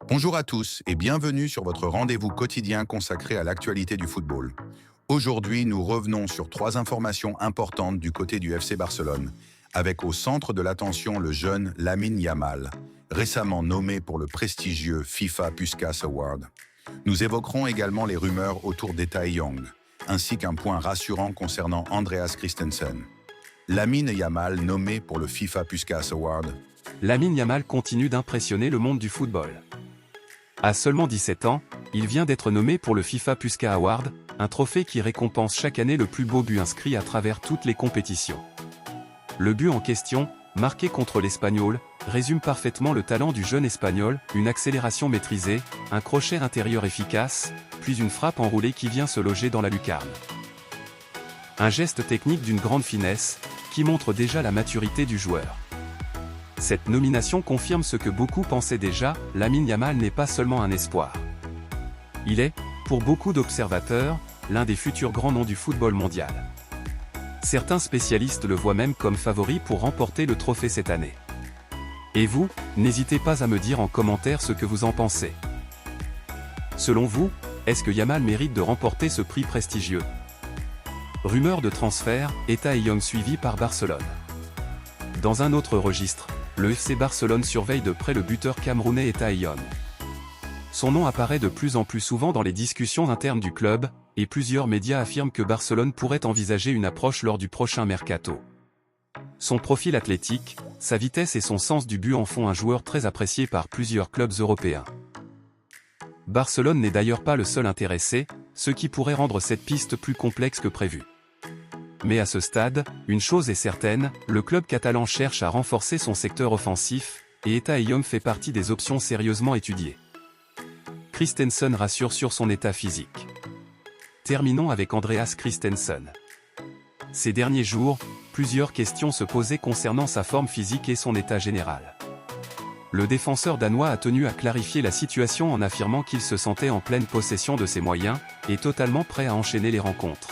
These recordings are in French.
Bonjour à tous et bienvenue sur votre rendez-vous quotidien consacré à l'actualité du football. Aujourd'hui, nous revenons sur trois informations importantes du côté du FC Barcelone, avec au centre de l'attention le jeune Lamine Yamal, récemment nommé pour le prestigieux FIFA Puskás Award. Nous évoquerons également les rumeurs autour d'Etae Young, ainsi qu'un point rassurant concernant Andreas Christensen. Lamine Yamal nommé pour le FIFA Puskás Award. Lamine Yamal continue d'impressionner le monde du football. À seulement 17 ans, il vient d'être nommé pour le FIFA Puskás Award, un trophée qui récompense chaque année le plus beau but inscrit à travers toutes les compétitions. Le but en question, marqué contre l'Espagnol, résume parfaitement le talent du jeune Espagnol, une accélération maîtrisée, un crochet intérieur efficace, puis une frappe enroulée qui vient se loger dans la lucarne. Un geste technique d'une grande finesse, qui montre déjà la maturité du joueur. Cette nomination confirme ce que beaucoup pensaient déjà, Lamine Yamal n'est pas seulement un espoir. Il est, pour beaucoup d'observateurs, l'un des futurs grands noms du football mondial. Certains spécialistes le voient même comme favori pour remporter le trophée cette année. Et vous, n'hésitez pas à me dire en commentaire ce que vous en pensez. Selon vous, est-ce que Yamal mérite de remporter ce prix prestigieux? Rumeur de transfert, Etae Young suivi par Barcelone. Dans un autre registre, le FC Barcelone surveille de près le buteur camerounais Etae Young. Son nom apparaît de plus en plus souvent dans les discussions internes du club, et plusieurs médias affirment que Barcelone pourrait envisager une approche lors du prochain mercato. Son profil athlétique, sa vitesse et son sens du but en font un joueur très apprécié par plusieurs clubs européens. Barcelone n'est d'ailleurs pas le seul intéressé, ce qui pourrait rendre cette piste plus complexe que prévu. Mais à ce stade, une chose est certaine, le club catalan cherche à renforcer son secteur offensif, et Etae Young fait partie des options sérieusement étudiées. Christensen rassure sur son état physique. Terminons avec Andreas Christensen. Ces derniers jours, plusieurs questions se posaient concernant sa forme physique et son état général. Le défenseur danois a tenu à clarifier la situation en affirmant qu'il se sentait en pleine possession de ses moyens, et totalement prêt à enchaîner les rencontres.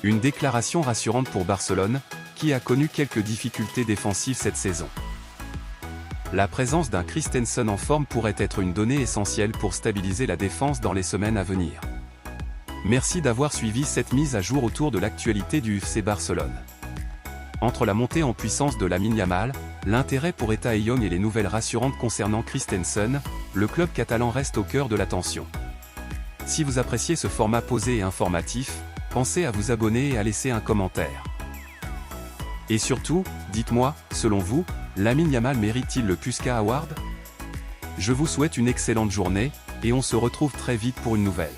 Une déclaration rassurante pour Barcelone, qui a connu quelques difficultés défensives cette saison. La présence d'un Christensen en forme pourrait être une donnée essentielle pour stabiliser la défense dans les semaines à venir. Merci d'avoir suivi cette mise à jour autour de l'actualité du FC Barcelone. Entre la montée en puissance de Lamine Yamal, l'intérêt pour Etae Young et les nouvelles rassurantes concernant Christensen, le club catalan reste au cœur de l'attention. Si vous appréciez ce format posé et informatif, pensez à vous abonner et à laisser un commentaire. Et surtout, dites-moi, selon vous, Lamine Yamal mérite-t-il le Puskás Award? Je vous souhaite une excellente journée, et on se retrouve très vite pour une nouvelle.